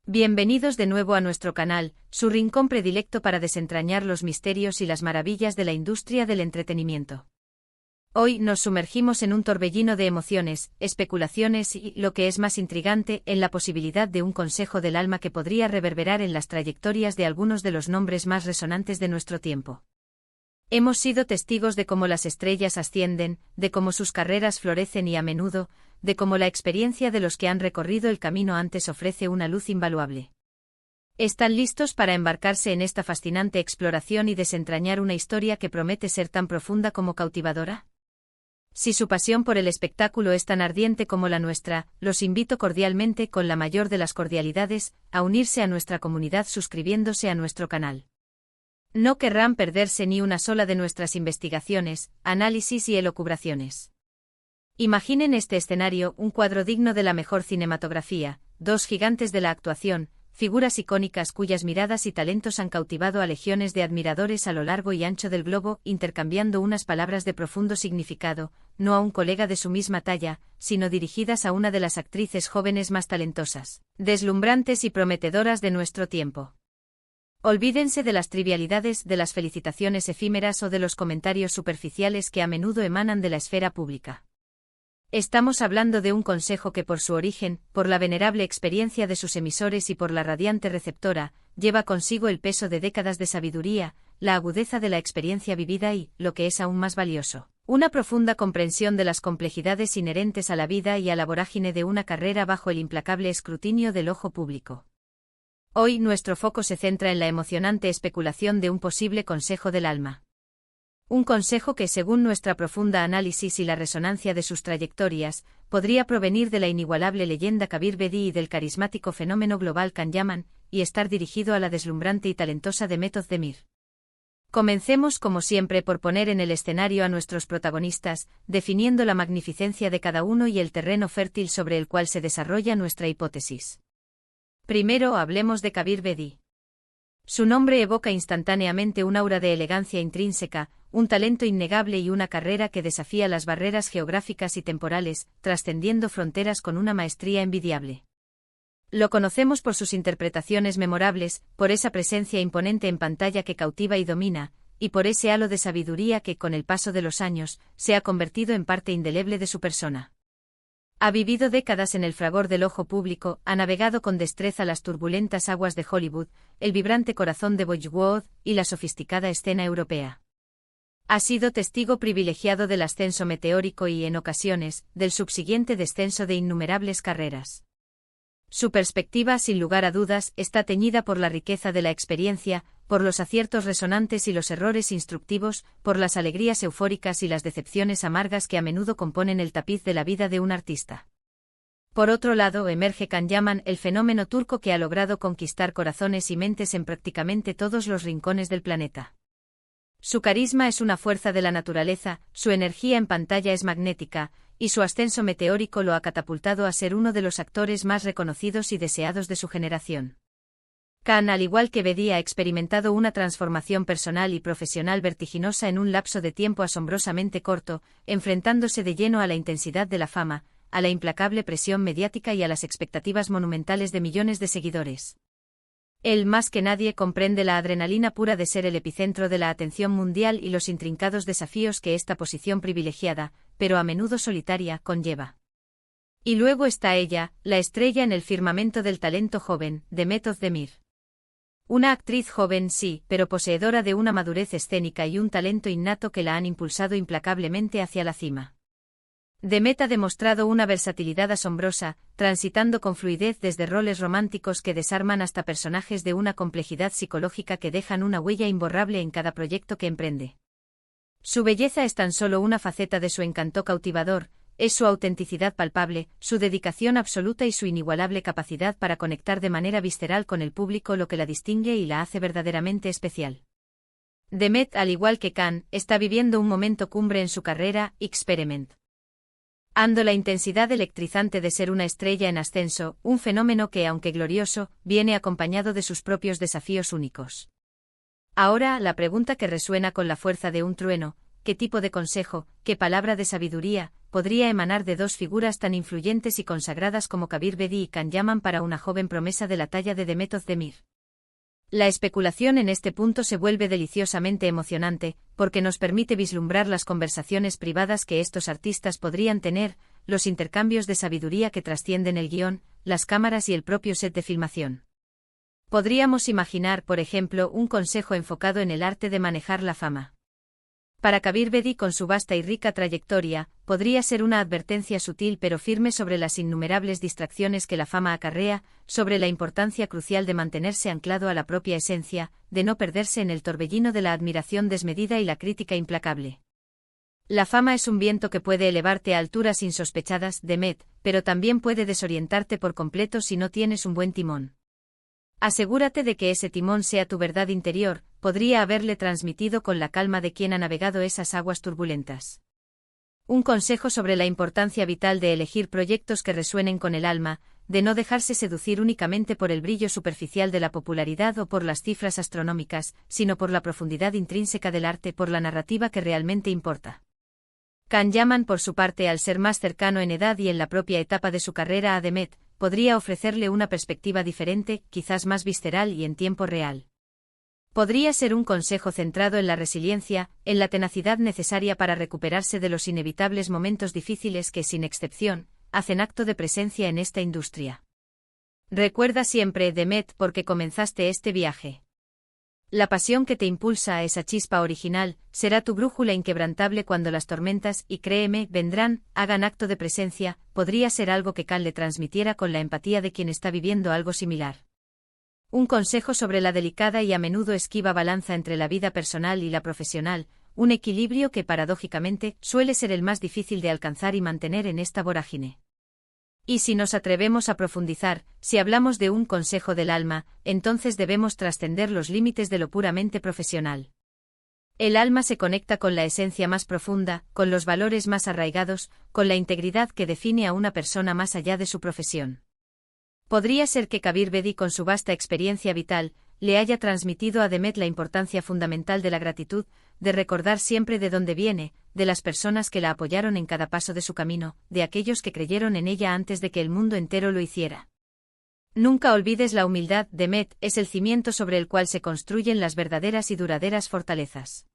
Bienvenidos de nuevo a nuestro canal, su rincón predilecto para desentrañar los misterios y las maravillas de la industria del entretenimiento. Hoy nos sumergimos en un torbellino de emociones, especulaciones y, lo que es más intrigante, en la posibilidad de un consejo del alma que podría reverberar en las trayectorias de algunos de los nombres más resonantes de nuestro tiempo. Hemos sido testigos de cómo las estrellas ascienden, de cómo sus carreras florecen y a menudo, de cómo la experiencia de los que han recorrido el camino antes ofrece una luz invaluable. ¿Están listos para embarcarse en esta fascinante exploración y desentrañar una historia que promete ser tan profunda como cautivadora? Si su pasión por el espectáculo es tan ardiente como la nuestra, los invito cordialmente, con la mayor de las cordialidades, a unirse a nuestra comunidad suscribiéndose a nuestro canal. No querrán perderse ni una sola de nuestras investigaciones, análisis y elucubraciones. Imaginen este escenario, un cuadro digno de la mejor cinematografía, dos gigantes de la actuación, figuras icónicas cuyas miradas y talentos han cautivado a legiones de admiradores a lo largo y ancho del globo, intercambiando unas palabras de profundo significado, no a un colega de su misma talla, sino dirigidas a una de las actrices jóvenes más talentosas, deslumbrantes y prometedoras de nuestro tiempo. Olvídense de las trivialidades, de las felicitaciones efímeras o de los comentarios superficiales que a menudo emanan de la esfera pública. Estamos hablando de un consejo que por su origen, por la venerable experiencia de sus emisores y por la radiante receptora, lleva consigo el peso de décadas de sabiduría, la agudeza de la experiencia vivida y, lo que es aún más valioso, una profunda comprensión de las complejidades inherentes a la vida y a la vorágine de una carrera bajo el implacable escrutinio del ojo público. Hoy nuestro foco se centra en la emocionante especulación de un posible consejo del alma. Un consejo que, según nuestra profunda análisis y la resonancia de sus trayectorias, podría provenir de la inigualable leyenda Kabir Bedi y del carismático fenómeno global Can Yaman, y estar dirigido a la deslumbrante y talentosa Demet Özdemir. Comencemos como siempre por poner en el escenario a nuestros protagonistas, definiendo la magnificencia de cada uno y el terreno fértil sobre el cual se desarrolla nuestra hipótesis. Primero hablemos de Kabir Bedi. Su nombre evoca instantáneamente un aura de elegancia intrínseca, un talento innegable y una carrera que desafía las barreras geográficas y temporales, trascendiendo fronteras con una maestría envidiable. Lo conocemos por sus interpretaciones memorables, por esa presencia imponente en pantalla que cautiva y domina, y por ese halo de sabiduría que, con el paso de los años, se ha convertido en parte indeleble de su persona. Ha vivido décadas en el fragor del ojo público, ha navegado con destreza las turbulentas aguas de Hollywood, el vibrante corazón de Bollywood y la sofisticada escena europea. Ha sido testigo privilegiado del ascenso meteórico y, en ocasiones, del subsiguiente descenso de innumerables carreras. Su perspectiva, sin lugar a dudas, está teñida por la riqueza de la experiencia, por los aciertos resonantes y los errores instructivos, por las alegrías eufóricas y las decepciones amargas que a menudo componen el tapiz de la vida de un artista. Por otro lado, emerge Can Yaman, el fenómeno turco que ha logrado conquistar corazones y mentes en prácticamente todos los rincones del planeta. Su carisma es una fuerza de la naturaleza, su energía en pantalla es magnética, y su ascenso meteórico lo ha catapultado a ser uno de los actores más reconocidos y deseados de su generación. Can, al igual que Bedi, ha experimentado una transformación personal y profesional vertiginosa en un lapso de tiempo asombrosamente corto, enfrentándose de lleno a la intensidad de la fama, a la implacable presión mediática y a las expectativas monumentales de millones de seguidores. Él más que nadie comprende la adrenalina pura de ser el epicentro de la atención mundial y los intrincados desafíos que esta posición privilegiada, pero a menudo solitaria, conlleva. Y luego está ella, la estrella en el firmamento del talento joven, Demet Özdemir. Una actriz joven sí, pero poseedora de una madurez escénica y un talento innato que la han impulsado implacablemente hacia la cima. Demet ha demostrado una versatilidad asombrosa, transitando con fluidez desde roles románticos que desarman hasta personajes de una complejidad psicológica que dejan una huella imborrable en cada proyecto que emprende. Su belleza es tan solo una faceta de su encanto cautivador, es su autenticidad palpable, su dedicación absoluta y su inigualable capacidad para conectar de manera visceral con el público lo que la distingue y la hace verdaderamente especial. Demet, al igual que Can, está viviendo un momento cumbre en su carrera, Experiment. Ando la intensidad electrizante de ser una estrella en ascenso, un fenómeno que, aunque glorioso, viene acompañado de sus propios desafíos únicos. Ahora, la pregunta que resuena con la fuerza de un trueno: ¿qué tipo de consejo, qué palabra de sabiduría, podría emanar de dos figuras tan influyentes y consagradas como Kabir Bedi y Can Yaman para una joven promesa de la talla de Demet Özdemir. La especulación en este punto se vuelve deliciosamente emocionante, porque nos permite vislumbrar las conversaciones privadas que estos artistas podrían tener, los intercambios de sabiduría que trascienden el guión, las cámaras y el propio set de filmación. Podríamos imaginar, por ejemplo, un consejo enfocado en el arte de manejar la fama. Para Kabir Bedi, con su vasta y rica trayectoria, podría ser una advertencia sutil pero firme sobre las innumerables distracciones que la fama acarrea, sobre la importancia crucial de mantenerse anclado a la propia esencia, de no perderse en el torbellino de la admiración desmedida y la crítica implacable. La fama es un viento que puede elevarte a alturas insospechadas, Demet, pero también puede desorientarte por completo si no tienes un buen timón. Asegúrate de que ese timón sea tu verdad interior, podría haberle transmitido con la calma de quien ha navegado esas aguas turbulentas. Un consejo sobre la importancia vital de elegir proyectos que resuenen con el alma, de no dejarse seducir únicamente por el brillo superficial de la popularidad o por las cifras astronómicas, sino por la profundidad intrínseca del arte, por la narrativa que realmente importa. Can Yaman, por su parte, al ser más cercano en edad y en la propia etapa de su carrera a Demet, podría ofrecerle una perspectiva diferente, quizás más visceral y en tiempo real. Podría ser un consejo centrado en la resiliencia, en la tenacidad necesaria para recuperarse de los inevitables momentos difíciles que, sin excepción, hacen acto de presencia en esta industria. Recuerda siempre, Demet, por qué comenzaste este viaje. La pasión que te impulsa a esa chispa original, será tu brújula inquebrantable cuando las tormentas, y créeme, vendrán, hagan acto de presencia. Podría ser algo que Can le transmitiera con la empatía de quien está viviendo algo similar. Un consejo sobre la delicada y a menudo esquiva balanza entre la vida personal y la profesional, un equilibrio que paradójicamente suele ser el más difícil de alcanzar y mantener en esta vorágine. Y si nos atrevemos a profundizar, si hablamos de un consejo del alma, entonces debemos trascender los límites de lo puramente profesional. El alma se conecta con la esencia más profunda, con los valores más arraigados, con la integridad que define a una persona más allá de su profesión. Podría ser que Kabir Bedi, con su vasta experiencia vital, le haya transmitido a Demet la importancia fundamental de la gratitud, de recordar siempre de dónde viene, de las personas que la apoyaron en cada paso de su camino, de aquellos que creyeron en ella antes de que el mundo entero lo hiciera. Nunca olvides la humildad, Demet, es el cimiento sobre el cual se construyen las verdaderas y duraderas fortalezas.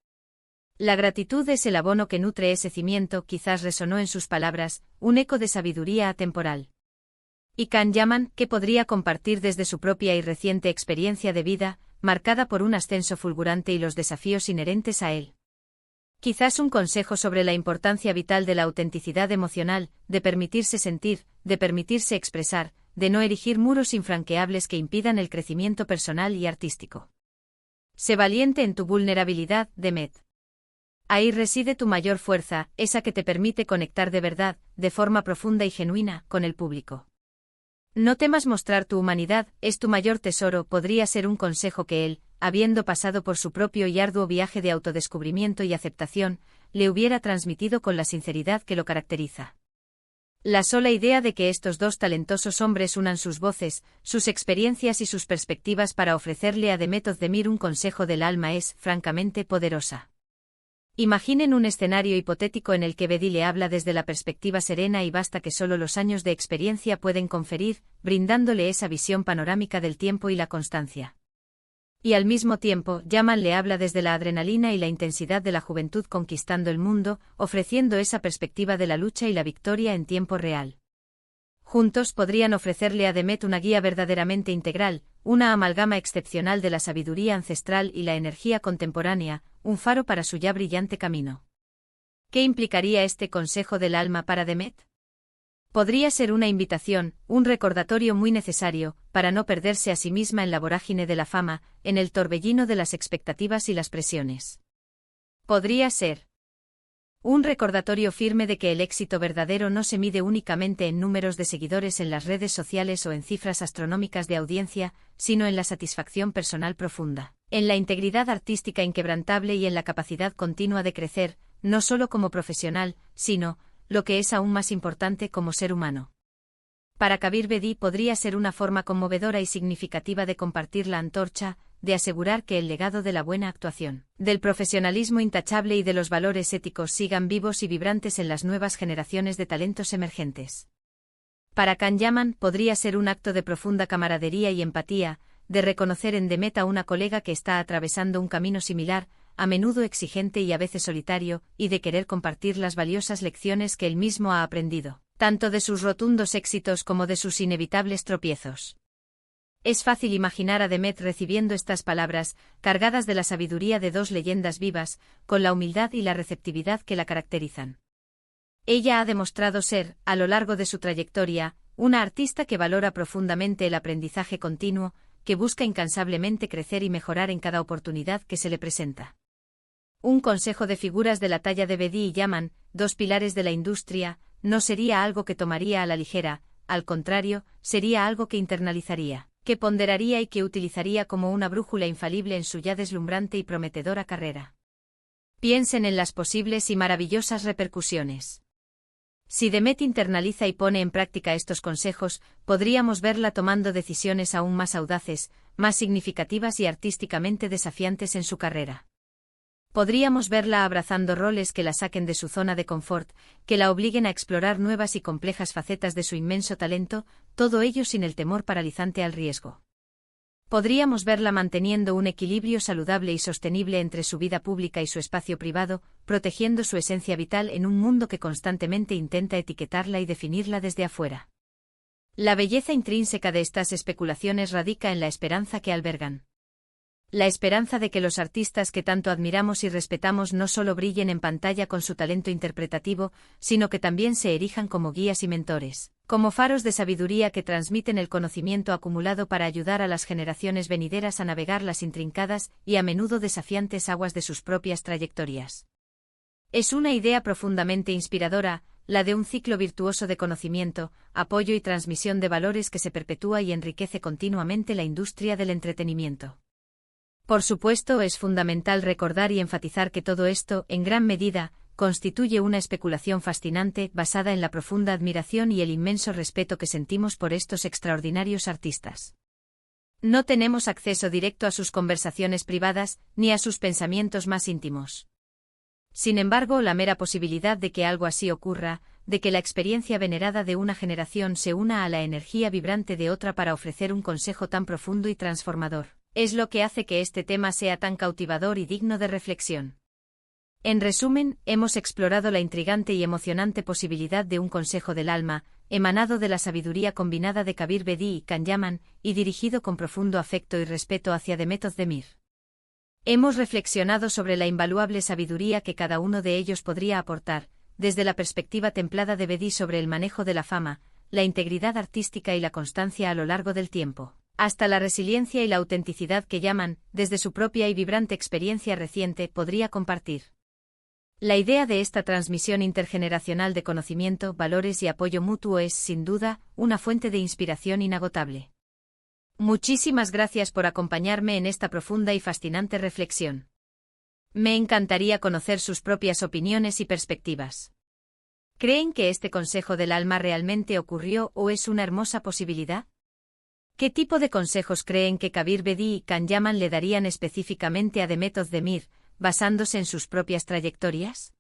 La gratitud es el abono que nutre ese cimiento, quizás resonó en sus palabras, un eco de sabiduría atemporal. Y Can Yaman, que podría compartir desde su propia y reciente experiencia de vida, marcada por un ascenso fulgurante y los desafíos inherentes a él. Quizás un consejo sobre la importancia vital de la autenticidad emocional, de permitirse sentir, de permitirse expresar, de no erigir muros infranqueables que impidan el crecimiento personal y artístico. Sé valiente en tu vulnerabilidad, Demet. Ahí reside tu mayor fuerza, esa que te permite conectar de verdad, de forma profunda y genuina, con el público. No temas mostrar tu humanidad, es tu mayor tesoro. Podría ser un consejo que él, habiendo pasado por su propio y arduo viaje de autodescubrimiento y aceptación, le hubiera transmitido con la sinceridad que lo caracteriza. La sola idea de que estos dos talentosos hombres unan sus voces, sus experiencias y sus perspectivas para ofrecerle a Demet Özdemir un consejo del alma es, francamente, poderosa. Imaginen un escenario hipotético en el que Bedi le habla desde la perspectiva serena y vasta que solo los años de experiencia pueden conferir, brindándole esa visión panorámica del tiempo y la constancia. Y al mismo tiempo, Yaman le habla desde la adrenalina y la intensidad de la juventud conquistando el mundo, ofreciendo esa perspectiva de la lucha y la victoria en tiempo real. Juntos podrían ofrecerle a Demet una guía verdaderamente integral, una amalgama excepcional de la sabiduría ancestral y la energía contemporánea, un faro para su ya brillante camino. ¿Qué implicaría este consejo del alma para Demet? Podría ser una invitación, un recordatorio muy necesario, para no perderse a sí misma en la vorágine de la fama, en el torbellino de las expectativas y las presiones. Podría ser un recordatorio firme de que el éxito verdadero no se mide únicamente en números de seguidores en las redes sociales o en cifras astronómicas de audiencia, sino en la satisfacción personal profunda, en la integridad artística inquebrantable y en la capacidad continua de crecer, no solo como profesional, sino, lo que es aún más importante, como ser humano. Para Kabir Bedi podría ser una forma conmovedora y significativa de compartir la antorcha, de asegurar que el legado de la buena actuación, del profesionalismo intachable y de los valores éticos sigan vivos y vibrantes en las nuevas generaciones de talentos emergentes. Para Can Yaman podría ser un acto de profunda camaradería y empatía, de reconocer en Demet a una colega que está atravesando un camino similar, a menudo exigente y a veces solitario, y de querer compartir las valiosas lecciones que él mismo ha aprendido, tanto de sus rotundos éxitos como de sus inevitables tropiezos. Es fácil imaginar a Demet recibiendo estas palabras, cargadas de la sabiduría de dos leyendas vivas, con la humildad y la receptividad que la caracterizan. Ella ha demostrado ser, a lo largo de su trayectoria, una artista que valora profundamente el aprendizaje continuo, que busca incansablemente crecer y mejorar en cada oportunidad que se le presenta. Un consejo de figuras de la talla de Bedi y Yaman, dos pilares de la industria, no sería algo que tomaría a la ligera, al contrario, sería algo que internalizaría, que ponderaría y que utilizaría como una brújula infalible en su ya deslumbrante y prometedora carrera. Piensen en las posibles y maravillosas repercusiones. Si Demet internaliza y pone en práctica estos consejos, podríamos verla tomando decisiones aún más audaces, más significativas y artísticamente desafiantes en su carrera. Podríamos verla abrazando roles que la saquen de su zona de confort, que la obliguen a explorar nuevas y complejas facetas de su inmenso talento, todo ello sin el temor paralizante al riesgo. Podríamos verla manteniendo un equilibrio saludable y sostenible entre su vida pública y su espacio privado, protegiendo su esencia vital en un mundo que constantemente intenta etiquetarla y definirla desde afuera. La belleza intrínseca de estas especulaciones radica en la esperanza que albergan. La esperanza de que los artistas que tanto admiramos y respetamos no solo brillen en pantalla con su talento interpretativo, sino que también se erijan como guías y mentores, como faros de sabiduría que transmiten el conocimiento acumulado para ayudar a las generaciones venideras a navegar las intrincadas y a menudo desafiantes aguas de sus propias trayectorias. Es una idea profundamente inspiradora, la de un ciclo virtuoso de conocimiento, apoyo y transmisión de valores que se perpetúa y enriquece continuamente la industria del entretenimiento. Por supuesto, es fundamental recordar y enfatizar que todo esto, en gran medida, constituye una especulación fascinante basada en la profunda admiración y el inmenso respeto que sentimos por estos extraordinarios artistas. No tenemos acceso directo a sus conversaciones privadas, ni a sus pensamientos más íntimos. Sin embargo, la mera posibilidad de que algo así ocurra, de que la experiencia venerada de una generación se una a la energía vibrante de otra para ofrecer un consejo tan profundo y transformador, es lo que hace que este tema sea tan cautivador y digno de reflexión. En resumen, hemos explorado la intrigante y emocionante posibilidad de un consejo del alma, emanado de la sabiduría combinada de Kabir Bedi y Can Yaman, y dirigido con profundo afecto y respeto hacia Demet Özdemir. Hemos reflexionado sobre la invaluable sabiduría que cada uno de ellos podría aportar, desde la perspectiva templada de Bedi sobre el manejo de la fama, la integridad artística y la constancia a lo largo del tiempo, hasta la resiliencia y la autenticidad que Yaman, desde su propia y vibrante experiencia reciente, podría compartir. La idea de esta transmisión intergeneracional de conocimiento, valores y apoyo mutuo es, sin duda, una fuente de inspiración inagotable. Muchísimas gracias por acompañarme en esta profunda y fascinante reflexión. Me encantaría conocer sus propias opiniones y perspectivas. ¿Creen que este consejo del alma realmente ocurrió o es una hermosa posibilidad? ¿Qué tipo de consejos creen que Kabir Bedi y Can Yaman le darían específicamente a Demet Özdemir, basándose en sus propias trayectorias?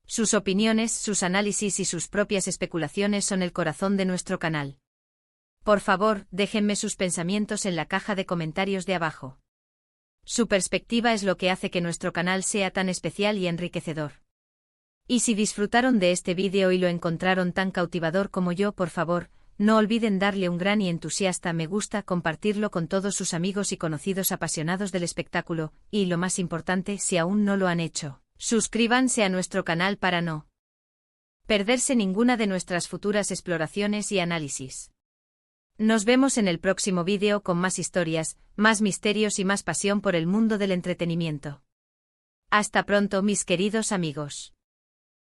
Sus opiniones, sus análisis y sus propias especulaciones son el corazón de nuestro canal. Por favor, déjenme sus pensamientos en la caja de comentarios de abajo. Su perspectiva es lo que hace que nuestro canal sea tan especial y enriquecedor. Y si disfrutaron de este vídeo y lo encontraron tan cautivador como yo, por favor, no olviden darle un gran y entusiasta me gusta, compartirlo con todos sus amigos y conocidos apasionados del espectáculo, y lo más importante, si aún no lo han hecho, suscríbanse a nuestro canal para no perderse ninguna de nuestras futuras exploraciones y análisis. Nos vemos en el próximo vídeo con más historias, más misterios y más pasión por el mundo del entretenimiento. Hasta pronto, mis queridos amigos.